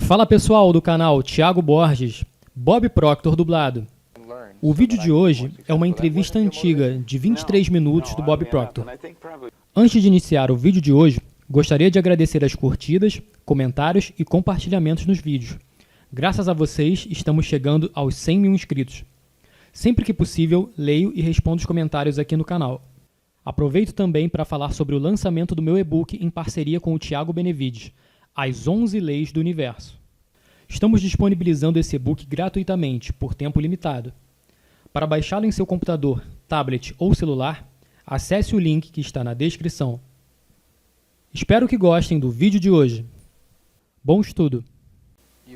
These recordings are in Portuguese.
Fala pessoal do canal Thiago Borges, Bob Proctor dublado. O vídeo de hoje é uma entrevista antiga de 23 minutos do Bob Proctor. Antes de iniciar o vídeo de hoje, gostaria de agradecer as curtidas, comentários e compartilhamentos nos vídeos. Graças a vocês, estamos chegando aos 100 mil inscritos. Sempre que possível, leio e respondo os comentários aqui no canal. Aproveito também para falar sobre o lançamento do meu e-book em parceria com o Thiago Benevides, As 11 Leis do Universo. Estamos disponibilizando esse e-book gratuitamente, por tempo limitado. Para baixá-lo em seu computador, tablet ou celular, acesse o link que está na descrição. Espero que gostem do vídeo de hoje. Bom estudo!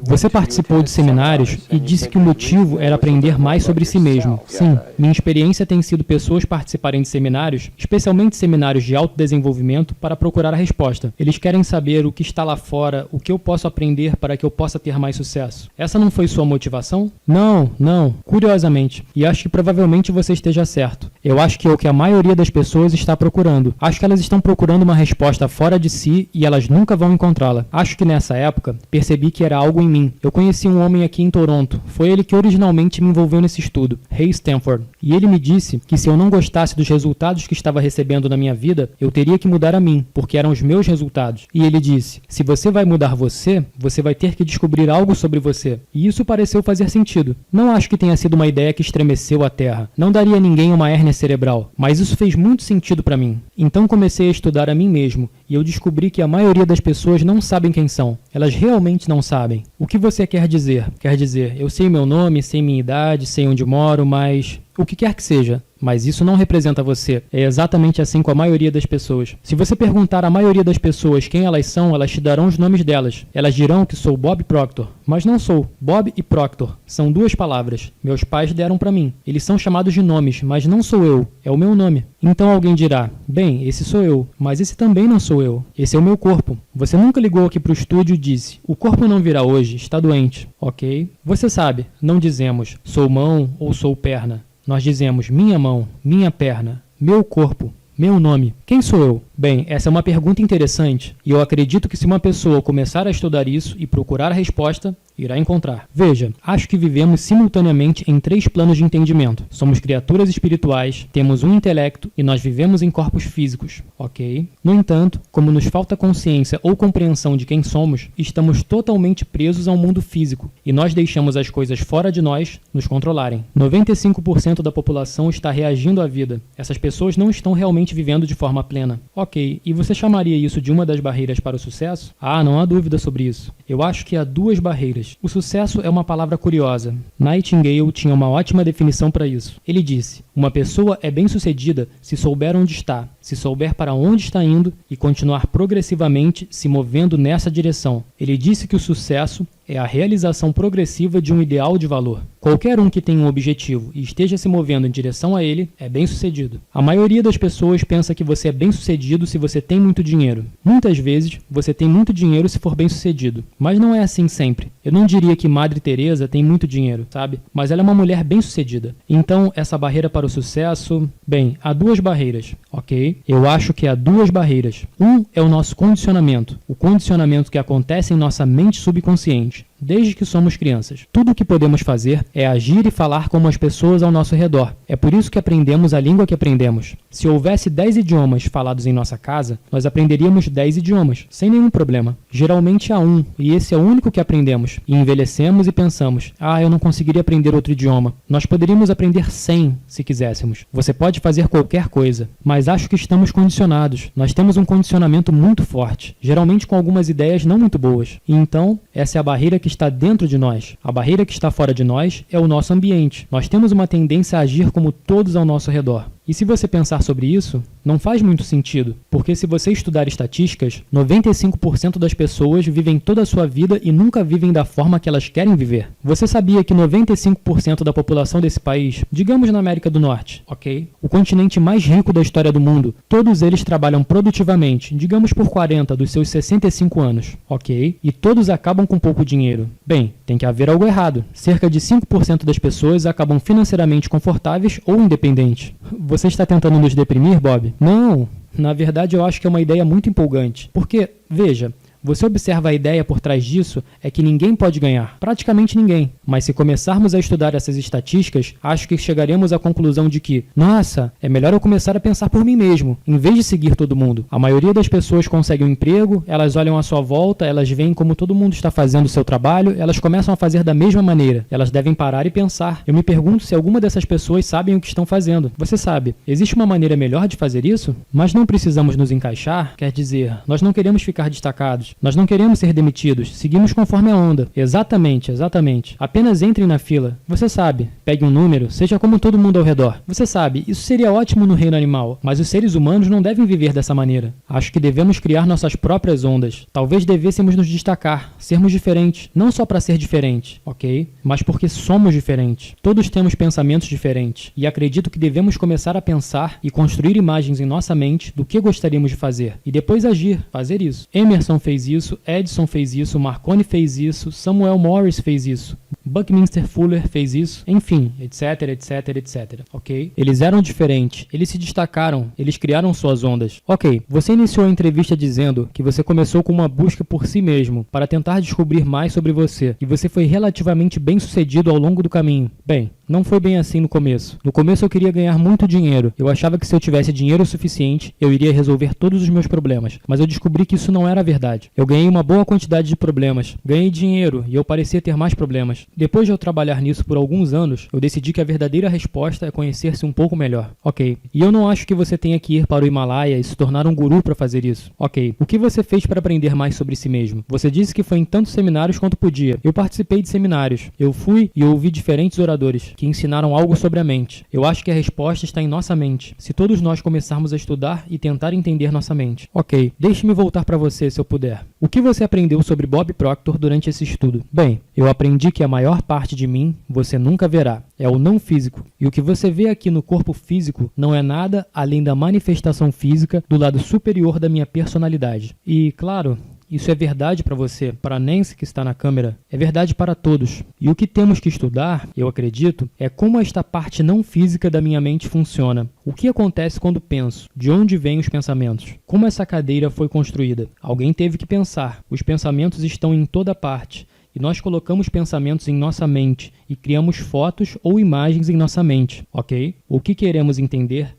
Você participou de seminários e disse que o motivo era aprender mais sobre si mesmo. Sim, minha experiência tem sido pessoas participarem de seminários, especialmente seminários de autodesenvolvimento, para procurar a resposta. Eles querem saber o que está lá fora, o que eu posso aprender para que eu possa ter mais sucesso. Essa não foi sua motivação? Não, curiosamente. E acho que provavelmente você esteja certo. Eu acho que é o que a maioria das pessoas está procurando. Acho que elas estão procurando uma resposta fora de si e elas nunca vão encontrá-la. Acho que nessa época, percebi que era algo em mim. Eu conheci um homem aqui em Toronto. Foi ele que originalmente me envolveu nesse estudo, Ray Stanford. E ele me disse que se eu não gostasse dos resultados que estava recebendo na minha vida, eu teria que mudar a mim, porque eram os meus resultados. E ele disse, se você vai mudar você, você vai ter que descobrir algo sobre você. E isso pareceu fazer sentido. Não acho que tenha sido uma ideia que estremeceu a Terra. Não daria a ninguém uma hérnia cerebral. Mas isso fez muito sentido para mim. Então comecei a estudar a mim mesmo. E eu descobri que a maioria das pessoas não sabem quem são. Elas realmente não sabem. O que você quer dizer? Quer dizer, eu sei meu nome, sei minha idade, sei onde moro, mas... o que quer que seja. Mas isso não representa você. É exatamente assim com a maioria das pessoas. Se você perguntar à maioria das pessoas quem elas são, elas te darão os nomes delas. Elas dirão que sou Bob Proctor. Mas não sou. Bob e Proctor são duas palavras. Meus pais deram para mim. Eles são chamados de nomes, mas não sou eu. É o meu nome. Então alguém dirá, bem, esse sou eu, mas esse também não sou eu. Esse é o meu corpo. Você nunca ligou aqui para o estúdio e disse, o corpo não virá hoje, está doente. Ok? Você sabe, não dizemos, sou mão ou sou perna. Nós dizemos minha mão, minha perna, meu corpo, meu nome. Quem sou eu? Bem, essa é uma pergunta interessante e eu acredito que se uma pessoa começar a estudar isso e procurar a resposta, irá encontrar. Veja, acho que vivemos simultaneamente em 3 planos de entendimento. Somos criaturas espirituais, temos um intelecto e nós vivemos em corpos físicos, ok? No entanto, como nos falta consciência ou compreensão de quem somos, estamos totalmente presos ao mundo físico e nós deixamos as coisas fora de nós nos controlarem. 95% da população está reagindo à vida. Essas pessoas não estão realmente vivendo de forma plena. Ok, e você chamaria isso de uma das barreiras para o sucesso? Ah, não há dúvida sobre isso. Eu acho que há 2 barreiras. O sucesso é uma palavra curiosa. Nightingale tinha uma ótima definição para isso. Ele disse, uma pessoa é bem-sucedida se souber onde está, se souber para onde está indo e continuar progressivamente se movendo nessa direção. Ele disse que o sucesso é a realização progressiva de um ideal de valor. Qualquer um que tenha um objetivo e esteja se movendo em direção a ele é bem-sucedido. A maioria das pessoas pensa que você é bem-sucedido se você tem muito dinheiro. Muitas vezes, você tem muito dinheiro se for bem-sucedido. Mas não é assim sempre. Eu não diria que Madre Teresa tem muito dinheiro, sabe? Mas ela é uma mulher bem-sucedida. Então, essa barreira para o sucesso... Bem, há 2 barreiras, ok? Eu acho que há 2 barreiras. Um é o nosso condicionamento. O condicionamento que acontece em nossa mente subconsciente. Desde que somos crianças. Tudo o que podemos fazer é agir e falar como as pessoas ao nosso redor. É por isso que aprendemos a língua que aprendemos. Se houvesse 10 idiomas falados em nossa casa, nós aprenderíamos 10 idiomas, sem nenhum problema. Geralmente há um, e esse é o único que aprendemos. E envelhecemos e pensamos, eu não conseguiria aprender outro idioma. Nós poderíamos aprender 100, se quiséssemos. Você pode fazer qualquer coisa, mas acho que estamos condicionados. Nós temos um condicionamento muito forte, geralmente com algumas ideias não muito boas. E então, essa é a barreira que está dentro de nós. A barreira que está fora de nós é o nosso ambiente. Nós temos uma tendência a agir como todos ao nosso redor. E se você pensar sobre isso, não faz muito sentido, porque se você estudar estatísticas, 95% das pessoas vivem toda a sua vida e nunca vivem da forma que elas querem viver. Você sabia que 95% da população desse país, digamos na América do Norte, ok? O continente mais rico da história do mundo, todos eles trabalham produtivamente, digamos por 40 dos seus 65 anos, ok? E todos acabam com pouco dinheiro. Bem, tem que haver algo errado. Cerca de 5% das pessoas acabam financeiramente confortáveis ou independentes. Você está tentando nos deprimir, Bob? Não, na verdade eu acho que é uma ideia muito empolgante. Porque, veja, Você observa a ideia por trás disso é que ninguém pode ganhar, praticamente ninguém. Mas se começarmos a estudar essas estatísticas, acho que chegaremos à conclusão de que, nossa, é melhor eu começar a pensar por mim mesmo, em vez de seguir todo mundo. A maioria das pessoas consegue um emprego, elas olham à sua volta, elas veem como todo mundo está fazendo o seu trabalho, elas começam a fazer da mesma maneira. Elas devem parar e pensar. Eu me pergunto se alguma dessas pessoas sabem o que estão fazendo. Você sabe, existe uma maneira melhor de fazer isso? Mas não precisamos nos encaixar, quer dizer, nós não queremos ficar destacados, nós não queremos ser demitidos, seguimos conforme a onda. Exatamente, exatamente. Apenas entrem na fila. Você sabe, pegue um número, seja como todo mundo ao redor. Você sabe, isso seria ótimo no reino animal, mas os seres humanos não devem viver dessa maneira. Acho que devemos criar nossas próprias ondas. Talvez devêssemos nos destacar, sermos diferentes, não só para ser diferente, ok? Mas porque somos diferentes. Todos temos pensamentos diferentes, e acredito que devemos começar a pensar e construir imagens em nossa mente do que gostaríamos de fazer, e depois agir, fazer isso. Emerson fez isso, Edison fez isso, Marconi fez isso, Samuel Morris fez isso, Buckminster Fuller fez isso, enfim, etc, etc, etc, ok? Eles eram diferentes, eles se destacaram, eles criaram suas ondas. Ok, você iniciou a entrevista dizendo que você começou com uma busca por si mesmo, para tentar descobrir mais sobre você, e você foi relativamente bem sucedido ao longo do caminho. Bem, não foi bem assim no começo. No começo eu queria ganhar muito dinheiro. Eu achava que se eu tivesse dinheiro suficiente, eu iria resolver todos os meus problemas. Mas eu descobri que isso não era verdade. Eu ganhei uma boa quantidade de problemas. Ganhei dinheiro e eu parecia ter mais problemas. Depois de eu trabalhar nisso por alguns anos, eu decidi que a verdadeira resposta é conhecer-se um pouco melhor. Ok. E eu não acho que você tenha que ir para o Himalaia e se tornar um guru para fazer isso. Ok. O que você fez para aprender mais sobre si mesmo? Você disse que foi em tantos seminários quanto podia. Eu participei de seminários. Eu fui e ouvi diferentes oradores que ensinaram algo sobre a mente. Eu acho que a resposta está em nossa mente. Se todos nós começarmos a estudar e tentar entender nossa mente. Ok, deixe-me voltar para você se eu puder. O que você aprendeu sobre Bob Proctor durante esse estudo? Bem, eu aprendi que a maior parte de mim você nunca verá. É o não físico. E o que você vê aqui no corpo físico não é nada além da manifestação física do lado superior da minha personalidade. E, claro, isso é verdade para você, para Nancy que está na câmera, é verdade para todos. E o que temos que estudar, eu acredito, é como esta parte não física da minha mente funciona. O que acontece quando penso? De onde vêm os pensamentos? Como essa cadeira foi construída? Alguém teve que pensar. Os pensamentos estão em toda parte. E nós colocamos pensamentos em nossa mente e criamos fotos ou imagens em nossa mente, ok? O que queremos entender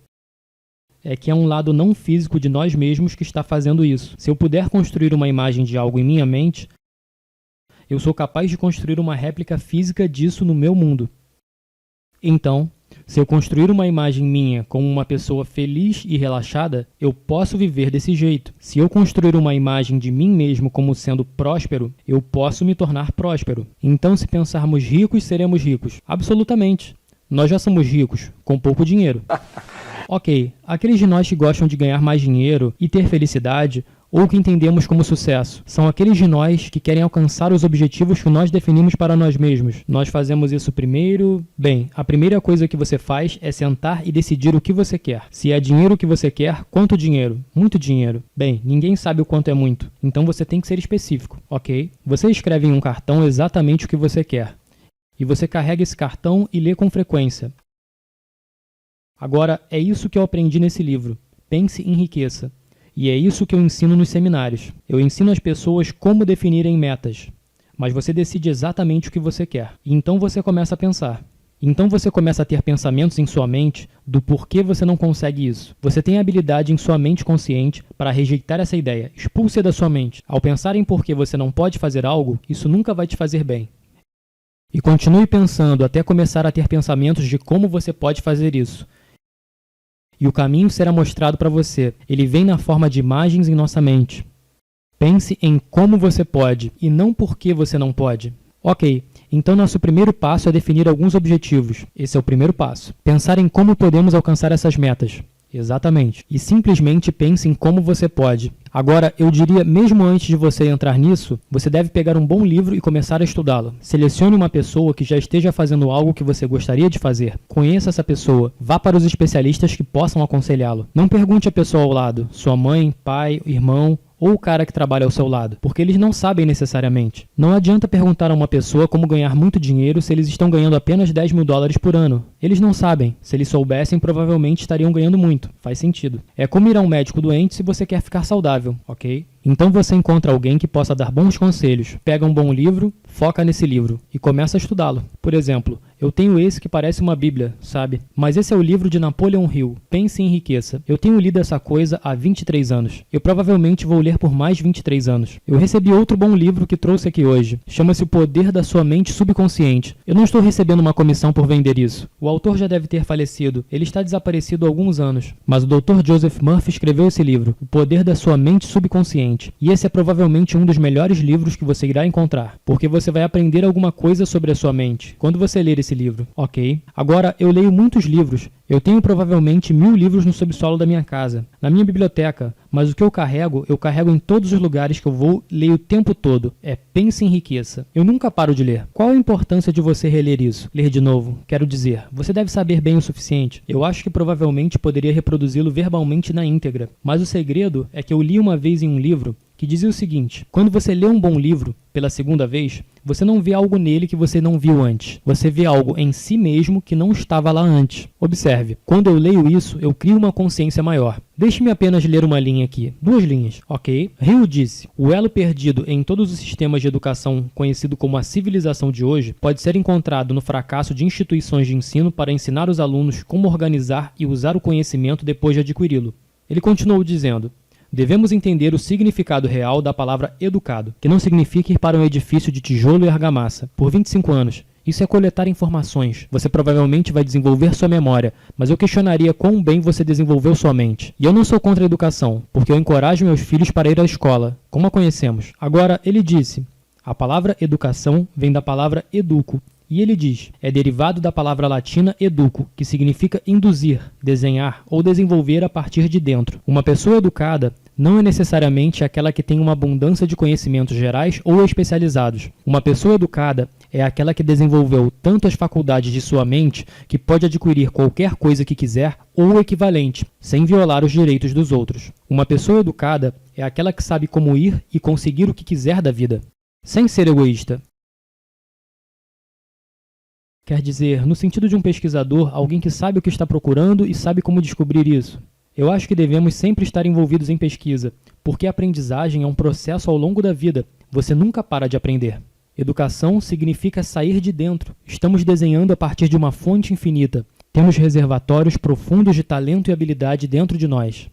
é que é um lado não físico de nós mesmos que está fazendo isso. Se eu puder construir uma imagem de algo em minha mente, eu sou capaz de construir uma réplica física disso no meu mundo. Então, se eu construir uma imagem minha como uma pessoa feliz e relaxada, eu posso viver desse jeito. Se eu construir uma imagem de mim mesmo como sendo próspero, eu posso me tornar próspero. Então, se pensarmos ricos, seremos ricos. Absolutamente. Nós já somos ricos, com pouco dinheiro. Ok, aqueles de nós que gostam de ganhar mais dinheiro e ter felicidade, ou que entendemos como sucesso, são aqueles de nós que querem alcançar os objetivos que nós definimos para nós mesmos. Nós fazemos isso primeiro. Bem, a primeira coisa que você faz é sentar e decidir o que você quer. Se é dinheiro que você quer, quanto dinheiro? Muito dinheiro. Bem, ninguém sabe o quanto é muito, então você tem que ser específico, ok? Você escreve em um cartão exatamente o que você quer. E você carrega esse cartão e lê com frequência. Agora, é isso que eu aprendi nesse livro. Pense em riqueza. E é isso que eu ensino nos seminários. Eu ensino às pessoas como definirem metas. Mas você decide exatamente o que você quer. E então você começa a pensar. Então você começa a ter pensamentos em sua mente do porquê você não consegue isso. Você tem a habilidade em sua mente consciente para rejeitar essa ideia. Expulse-a da sua mente. Ao pensar em por que você não pode fazer algo, isso nunca vai te fazer bem. E continue pensando até começar a ter pensamentos de como você pode fazer isso. E o caminho será mostrado para você. Ele vem na forma de imagens em nossa mente. Pense em como você pode e não por que você não pode. Ok, então nosso primeiro passo é definir alguns objetivos. Esse é o primeiro passo. Pensar em como podemos alcançar essas metas. Exatamente. E simplesmente pense em como você pode. Agora, eu diria, mesmo antes de você entrar nisso, você deve pegar um bom livro e começar a estudá-lo. Selecione uma pessoa que já esteja fazendo algo que você gostaria de fazer. Conheça essa pessoa. Vá para os especialistas que possam aconselhá-lo. Não pergunte à pessoa ao lado, sua mãe, pai, irmão ou o cara que trabalha ao seu lado, porque eles não sabem necessariamente. Não adianta perguntar a uma pessoa como ganhar muito dinheiro se eles estão ganhando apenas $10.000 por ano. Eles não sabem. Se eles soubessem, provavelmente estariam ganhando muito. Faz sentido. É como ir a um médico doente se você quer ficar saudável, ok? Então você encontra alguém que possa dar bons conselhos, pega um bom livro, foca nesse livro e começa a estudá-lo. Por exemplo, eu tenho esse que parece uma bíblia, sabe? Mas esse é o livro de Napoleon Hill, Pense e Enriqueça. Eu tenho lido essa coisa há 23 anos. Eu provavelmente vou ler por mais 23 anos. Eu recebi outro bom livro que trouxe aqui hoje. Chama-se O Poder da Sua Mente Subconsciente. Eu não estou recebendo uma comissão por vender isso. O autor já deve ter falecido. Ele está desaparecido há alguns anos. Mas o Dr. Joseph Murphy escreveu esse livro, O Poder da Sua Mente Subconsciente. E esse é provavelmente um dos melhores livros que você irá encontrar, porque você vai aprender alguma coisa sobre a sua mente quando você ler esse livro, ok? Agora, eu leio muitos livros. Eu tenho provavelmente 1000 livros no subsolo da minha casa, na minha biblioteca, mas o que eu carrego em todos os lugares que eu vou, leio o tempo todo. É Pense e Enriqueça. Eu nunca paro de ler. Qual a importância de você reler isso? Ler de novo? Quero dizer, você deve saber bem o suficiente. Eu acho que provavelmente poderia reproduzi-lo verbalmente na íntegra, mas o segredo é que eu li uma vez em um livro que dizia o seguinte: quando você lê um bom livro pela segunda vez, você não vê algo nele que você não viu antes. Você vê algo em si mesmo que não estava lá antes. Observe, quando eu leio isso, eu crio uma consciência maior. Deixe-me apenas ler uma linha aqui, 2 linhas, ok? Hill disse: o elo perdido em todos os sistemas de educação conhecido como a civilização de hoje pode ser encontrado no fracasso de instituições de ensino para ensinar os alunos como organizar e usar o conhecimento depois de adquiri-lo. Ele continuou dizendo: devemos entender o significado real da palavra educado, que não significa ir para um edifício de tijolo e argamassa, por 25 anos. Isso é coletar informações. Você provavelmente vai desenvolver sua memória, mas eu questionaria quão bem você desenvolveu sua mente. E eu não sou contra a educação, porque eu encorajo meus filhos para ir à escola, como a conhecemos. Agora, ele disse, a palavra educação vem da palavra educo. E ele diz, é derivado da palavra latina educo, que significa induzir, desenhar ou desenvolver a partir de dentro. Uma pessoa educada não é necessariamente aquela que tem uma abundância de conhecimentos gerais ou especializados. Uma pessoa educada é aquela que desenvolveu tanto as faculdades de sua mente que pode adquirir qualquer coisa que quiser ou o equivalente, sem violar os direitos dos outros. Uma pessoa educada é aquela que sabe como ir e conseguir o que quiser da vida, sem ser egoísta. Quer dizer, no sentido de um pesquisador, alguém que sabe o que está procurando e sabe como descobrir isso. Eu acho que devemos sempre estar envolvidos em pesquisa, porque a aprendizagem é um processo ao longo da vida. Você nunca para de aprender. Educação significa sair de dentro. Estamos desenhando a partir de uma fonte infinita. Temos reservatórios profundos de talento e habilidade dentro de nós.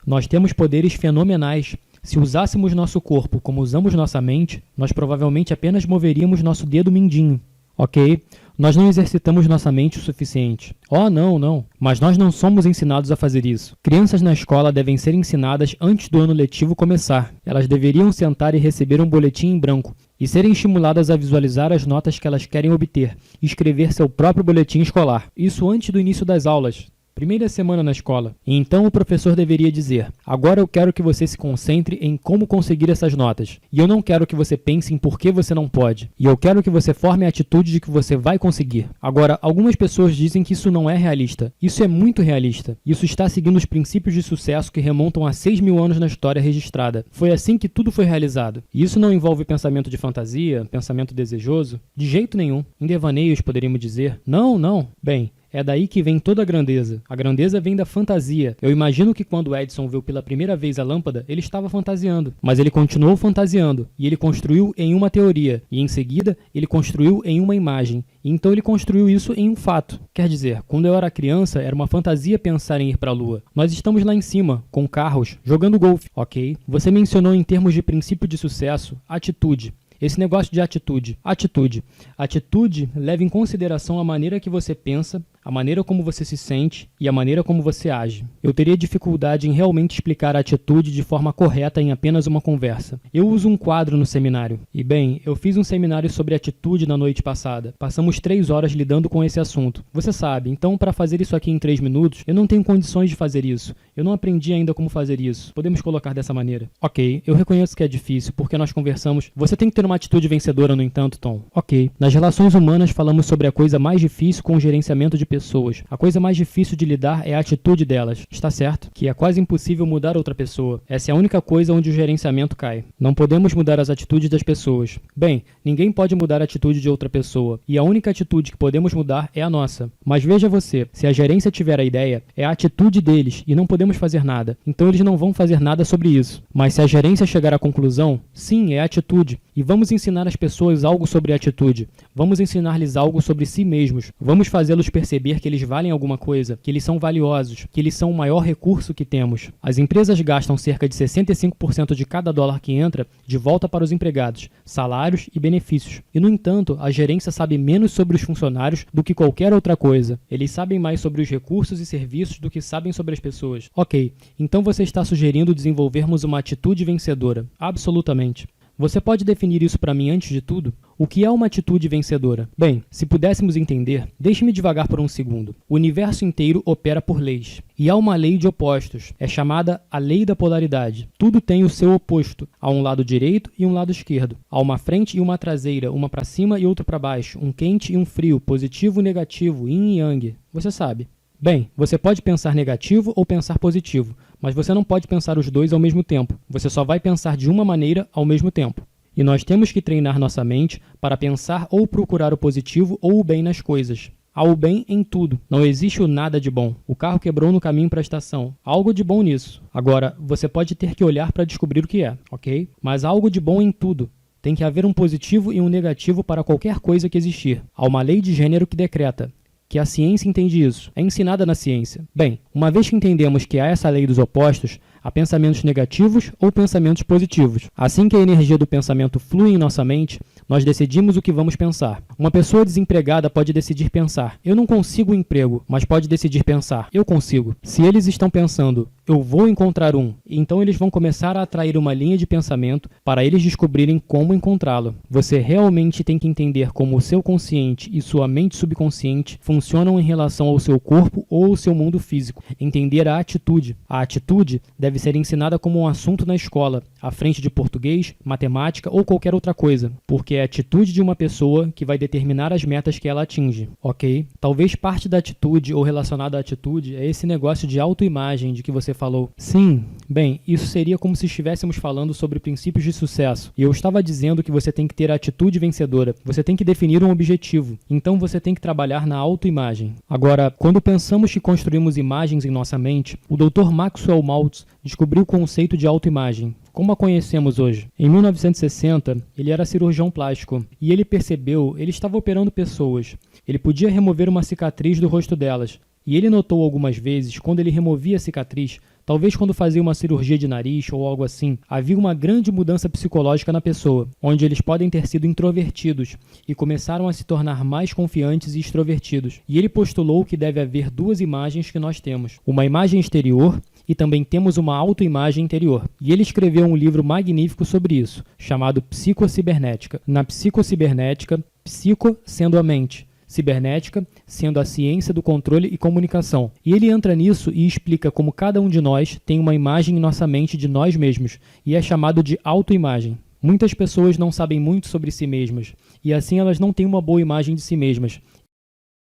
Nós temos poderes fenomenais. Se usássemos nosso corpo como usamos nossa mente, nós provavelmente apenas moveríamos nosso dedo mindinho. Ok? Nós não exercitamos nossa mente o suficiente. Oh, não. Mas nós não somos ensinados a fazer isso. Crianças na escola devem ser ensinadas antes do ano letivo começar. Elas deveriam sentar e receber um boletim em branco e serem estimuladas a visualizar as notas que elas querem obter e escrever seu próprio boletim escolar. Isso antes do início das aulas. Primeira semana na escola. E então o professor deveria dizer, agora eu quero que você se concentre em como conseguir essas notas. E eu não quero que você pense em por que você não pode. E eu quero que você forme a atitude de que você vai conseguir. Agora, algumas pessoas dizem que isso não é realista. Isso é muito realista. Isso está seguindo os princípios de sucesso que remontam a 6.000 anos na história registrada. Foi assim que tudo foi realizado. E isso não envolve pensamento de fantasia, pensamento desejoso? De jeito nenhum. Em devaneios, poderíamos dizer. Não. Bem, é daí que vem toda a grandeza. A grandeza vem da fantasia. Eu imagino que quando Edison viu pela primeira vez a lâmpada, ele estava fantasiando. Mas ele continuou fantasiando. E ele construiu em uma teoria. E em seguida, ele construiu em uma imagem. E então ele construiu isso em um fato. Quer dizer, quando eu era criança, era uma fantasia pensar em ir para a Lua. Nós estamos lá em cima, com carros, jogando golfe. Ok? Você mencionou em termos de princípio de sucesso, atitude. Esse negócio de atitude. Atitude leva em consideração a maneira que você pensa, a maneira como você se sente e a maneira como você age. Eu teria dificuldade em realmente explicar a atitude de forma correta em apenas uma conversa. Eu uso um quadro no seminário. E bem, eu fiz um seminário sobre atitude na noite passada. Passamos 3 horas lidando com esse assunto. Você sabe, então para fazer isso aqui em 3 minutos, eu não tenho condições de fazer isso. Eu não aprendi ainda como fazer isso. Podemos colocar dessa maneira. Ok, eu reconheço que é difícil, porque nós conversamos. Você tem que ter uma atitude vencedora, no entanto, Tom. Ok, nas relações humanas falamos sobre a coisa mais difícil com o gerenciamento de pessoas. A coisa mais difícil de lidar é a atitude delas. Está certo? Que é quase impossível mudar outra pessoa. Essa é a única coisa onde o gerenciamento cai. Não podemos mudar as atitudes das pessoas. Bem, ninguém pode mudar a atitude de outra pessoa. E a única atitude que podemos mudar é a nossa. Mas veja você, se a gerência tiver a ideia, é a atitude deles e não podemos fazer nada. Então eles não vão fazer nada sobre isso. Mas se a gerência chegar à conclusão, sim, é a atitude. E vamos ensinar as pessoas algo sobre a atitude. Vamos ensinar-lhes algo sobre si mesmos. Vamos fazê-los perceber que eles valem alguma coisa, que eles são valiosos, que eles são o maior recurso que temos. As empresas gastam cerca de 65% de cada dólar que entra de volta para os empregados, salários e benefícios. E, no entanto, a gerência sabe menos sobre os funcionários do que qualquer outra coisa. Eles sabem mais sobre os recursos e serviços do que sabem sobre as pessoas. Ok, então você está sugerindo desenvolvermos uma atitude vencedora. Absolutamente. Você pode definir isso para mim antes de tudo? O que é uma atitude vencedora? Bem, se pudéssemos entender, deixe-me devagar por um segundo. O universo inteiro opera por leis. E há uma lei de opostos. É chamada a lei da polaridade. Tudo tem o seu oposto. Há um lado direito e um lado esquerdo. Há uma frente e uma traseira, uma para cima e outra para baixo. Um quente e um frio, positivo e negativo, yin e yang. Você sabe. Bem, você pode pensar negativo ou pensar positivo, mas você não pode pensar os dois ao mesmo tempo. Você só vai pensar de uma maneira ao mesmo tempo. E nós temos que treinar nossa mente para pensar ou procurar o positivo ou o bem nas coisas. Há o bem em tudo. Não existe o nada de bom. O carro quebrou no caminho para a estação. Há algo de bom nisso. Agora, você pode ter que olhar para descobrir o que é, ok? Mas há algo de bom em tudo. Tem que haver um positivo e um negativo para qualquer coisa que existir. Há uma lei de gênero que decreta que a ciência entende isso. É ensinada na ciência. Bem, uma vez que entendemos que há essa lei dos opostos, há pensamentos negativos ou pensamentos positivos. Assim que a energia do pensamento flui em nossa mente, nós decidimos o que vamos pensar. Uma pessoa desempregada pode decidir pensar, eu não consigo um emprego, mas pode decidir pensar, eu consigo. Se eles estão pensando, eu vou encontrar um, então eles vão começar a atrair uma linha de pensamento para eles descobrirem como encontrá-lo. Você realmente tem que entender como o seu consciente e sua mente subconsciente funcionam em relação ao seu corpo ou ao seu mundo físico. Entender a atitude. A atitude deve ser ensinada como um assunto na escola, à frente de português, matemática ou qualquer outra coisa, porque é a atitude de uma pessoa que vai determinar as metas que ela atinge, ok? Talvez parte da atitude ou relacionada à atitude é esse negócio de autoimagem de que você falou. Sim, bem, isso seria como se estivéssemos falando sobre princípios de sucesso, e eu estava dizendo que você tem que ter a atitude vencedora, você tem que definir um objetivo, então você tem que trabalhar na autoimagem. Agora, quando pensamos que construímos imagens em nossa mente, o Dr. Maxwell Maltz descobriu o conceito de autoimagem, como a conhecemos hoje. Em 1960, ele era cirurgião plástico e ele percebeu, ele estava operando pessoas. Ele podia remover uma cicatriz do rosto delas. E ele notou algumas vezes, quando ele removia a cicatriz, talvez quando fazia uma cirurgia de nariz ou algo assim, havia uma grande mudança psicológica na pessoa, onde eles podem ter sido introvertidos e começaram a se tornar mais confiantes e extrovertidos. E ele postulou que deve haver duas imagens que nós temos, uma imagem exterior e também temos uma autoimagem interior. E ele escreveu um livro magnífico sobre isso, chamado Psicocibernética. Na psicocibernética, psico sendo a mente, cibernética sendo a ciência do controle e comunicação. E ele entra nisso e explica como cada um de nós tem uma imagem em nossa mente de nós mesmos, e é chamado de autoimagem. Muitas pessoas não sabem muito sobre si mesmas, e assim elas não têm uma boa imagem de si mesmas.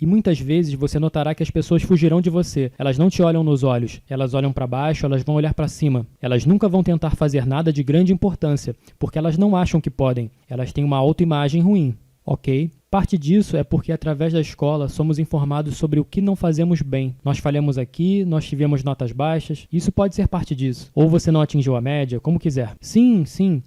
E muitas vezes você notará que as pessoas fugirão de você. Elas não te olham nos olhos, elas olham para baixo, elas vão olhar para cima. Elas nunca vão tentar fazer nada de grande importância, porque elas não acham que podem. Elas têm uma autoimagem ruim, ok? Parte disso é porque através da escola somos informados sobre o que não fazemos bem. Nós falhamos aqui, nós tivemos notas baixas, isso pode ser parte disso. Ou você não atingiu a média, como quiser. Sim,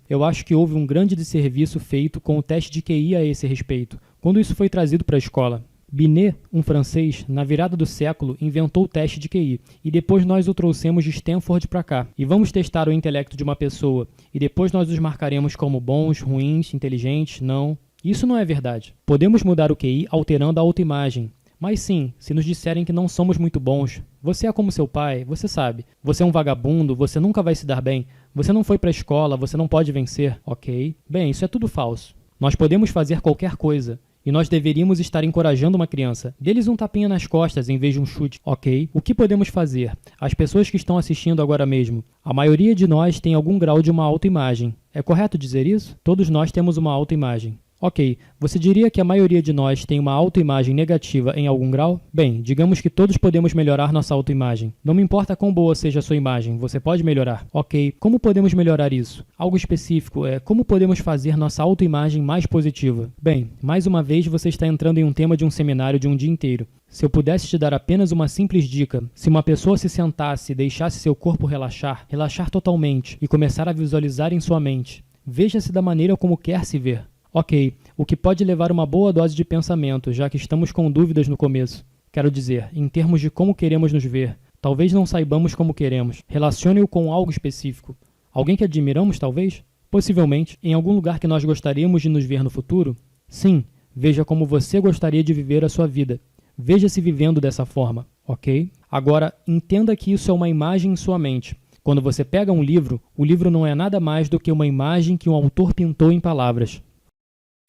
eu acho que houve um grande desserviço feito com o teste de QI a esse respeito, quando isso foi trazido para a escola. Binet, um francês, na virada do século, inventou o teste de QI, e depois nós o trouxemos de Stanford para cá. E vamos testar o intelecto de uma pessoa, e depois nós os marcaremos como bons, ruins, inteligentes, não. Isso não é verdade. Podemos mudar o QI alterando a autoimagem. Mas sim, se nos disserem que não somos muito bons, você é como seu pai, você sabe. Você é um vagabundo, você nunca vai se dar bem. Você não foi para a escola, você não pode vencer. Ok. Bem, isso é tudo falso. Nós podemos fazer qualquer coisa. E nós deveríamos estar encorajando uma criança. Dê-lhes um tapinha nas costas em vez de um chute. Ok. O que podemos fazer? As pessoas que estão assistindo agora mesmo, a maioria de nós tem algum grau de uma autoimagem. É correto dizer isso? Todos nós temos uma autoimagem. Ok, você diria que a maioria de nós tem uma autoimagem negativa em algum grau? Bem, digamos que todos podemos melhorar nossa autoimagem. Não me importa quão boa seja a sua imagem, você pode melhorar. Ok, como podemos melhorar isso? Algo específico é como podemos fazer nossa autoimagem mais positiva? Bem, mais uma vez você está entrando em um tema de um seminário de um dia inteiro. Se eu pudesse te dar apenas uma simples dica, se uma pessoa se sentasse e deixasse seu corpo relaxar totalmente e começar a visualizar em sua mente, veja-se da maneira como quer se ver. Ok, o que pode levar uma boa dose de pensamento, já que estamos com dúvidas no começo. Quero dizer, em termos de como queremos nos ver, talvez não saibamos como queremos. Relacione-o com algo específico. Alguém que admiramos, talvez? Possivelmente, em algum lugar que nós gostaríamos de nos ver no futuro? Sim, veja como você gostaria de viver a sua vida. Veja-se vivendo dessa forma, ok? Agora, entenda que isso é uma imagem em sua mente. Quando você pega um livro, o livro não é nada mais do que uma imagem que um autor pintou em palavras.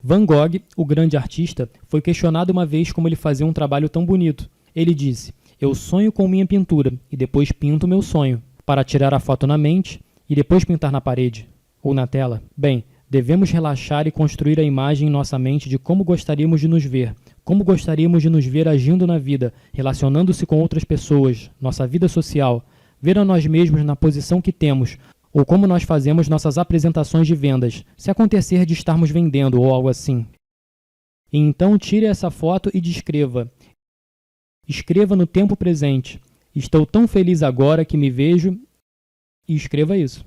Van Gogh, o grande artista, foi questionado uma vez como ele fazia um trabalho tão bonito. Ele disse, eu sonho com minha pintura e depois pinto meu sonho, para tirar a foto na mente e depois pintar na parede ou na tela. Bem, devemos relaxar e construir a imagem em nossa mente de como gostaríamos de nos ver, como gostaríamos de nos ver agindo na vida, relacionando-se com outras pessoas, nossa vida social, ver a nós mesmos na posição que temos, ou como nós fazemos nossas apresentações de vendas, se acontecer de estarmos vendendo ou algo assim. E então tire essa foto e descreva. Escreva no tempo presente. Estou tão feliz agora que me vejo. E escreva isso.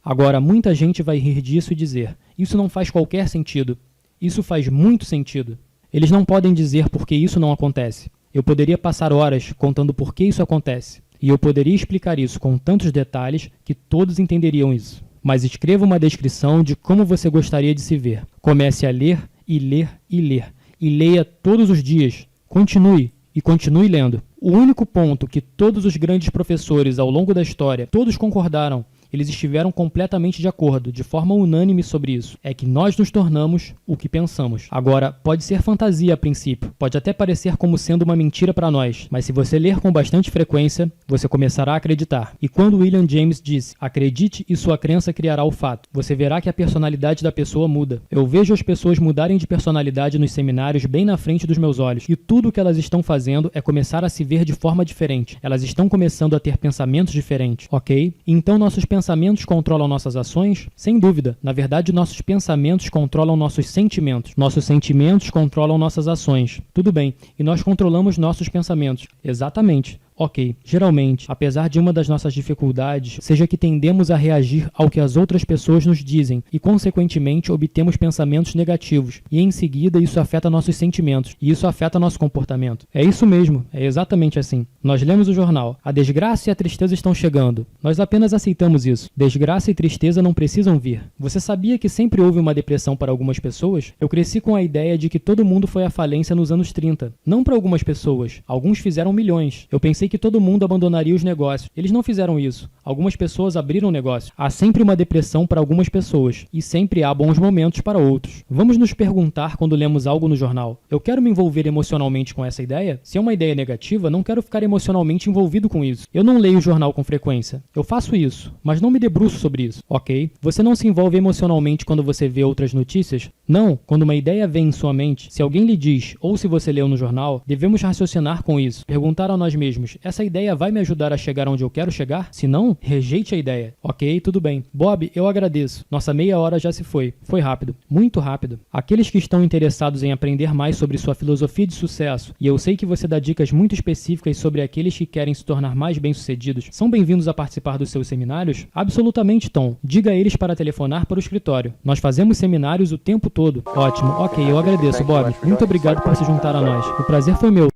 Agora, muita gente vai rir disso e dizer, isso não faz qualquer sentido. Isso faz muito sentido. Eles não podem dizer por que isso não acontece. Eu poderia passar horas contando por que isso acontece. E eu poderia explicar isso com tantos detalhes que todos entenderiam isso. Mas escreva uma descrição de como você gostaria de se ver. Comece a ler e ler e ler. E leia todos os dias. Continue e continue lendo. O único ponto que todos os grandes professores ao longo da história, todos concordaram, eles estiveram completamente de acordo, de forma unânime sobre isso, é que nós nos tornamos o que pensamos. Agora, pode ser fantasia a princípio, pode até parecer como sendo uma mentira para nós, mas se você ler com bastante frequência, você começará a acreditar. E quando William James disse, acredite e sua crença criará o fato, você verá que a personalidade da pessoa muda. Eu vejo as pessoas mudarem de personalidade nos seminários bem na frente dos meus olhos, e tudo o que elas estão fazendo é começar a se ver de forma diferente. Elas estão começando a ter pensamentos diferentes, ok? Então nossos pensamentos controlam nossas ações? Sem dúvida. Na verdade, nossos pensamentos controlam nossos sentimentos. Nossos sentimentos controlam nossas ações. Tudo bem. E nós controlamos nossos pensamentos. Exatamente. Ok, geralmente, apesar de uma das nossas dificuldades seja que tendemos a reagir ao que as outras pessoas nos dizem e, consequentemente, obtemos pensamentos negativos. E, em seguida, isso afeta nossos sentimentos. E isso afeta nosso comportamento. É isso mesmo, é exatamente assim. Nós lemos o jornal. A desgraça e a tristeza estão chegando. Nós apenas aceitamos isso. Desgraça e tristeza não precisam vir. Você sabia que sempre houve uma depressão para algumas pessoas? Eu cresci com a ideia de que todo mundo foi à falência nos anos 30. Não para algumas pessoas. Alguns fizeram milhões. Eu pensei que todo mundo abandonaria os negócios. Eles não fizeram isso. Algumas pessoas abriram negócio. Há sempre uma depressão para algumas pessoas e sempre há bons momentos para outros. Vamos nos perguntar quando lemos algo no jornal. Eu quero me envolver emocionalmente com essa ideia? Se é uma ideia negativa, não quero ficar emocionalmente envolvido com isso. Eu não leio o jornal com frequência. Eu faço isso, mas não me debruço sobre isso, ok? Você não se envolve emocionalmente quando você vê outras notícias? Não, quando uma ideia vem em sua mente, se alguém lhe diz, ou se você leu no jornal, devemos raciocinar com isso. Perguntar a nós mesmos, essa ideia vai me ajudar a chegar onde eu quero chegar? Se não, rejeite a ideia. Ok, tudo bem. Bob, eu agradeço. Nossa meia hora já se foi. Foi rápido. Muito rápido. Aqueles que estão interessados em aprender mais sobre sua filosofia de sucesso, e eu sei que você dá dicas muito específicas sobre aqueles que querem se tornar mais bem-sucedidos, são bem-vindos a participar dos seus seminários? Absolutamente, Tom. Diga a eles para telefonar para o escritório. Nós fazemos seminários o tempo todo. Ótimo. Ok, eu agradeço, Bob. Muito obrigado por se juntar a nós. O prazer foi meu.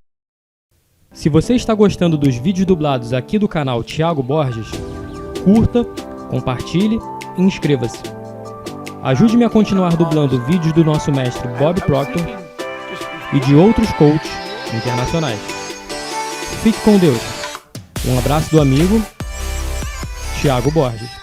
Se você está gostando dos vídeos dublados aqui do canal Thiago Borges, curta, compartilhe e inscreva-se. Ajude-me a continuar dublando vídeos do nosso mestre Bob Proctor e de outros coaches internacionais. Fique com Deus. Um abraço do amigo Thiago Borges.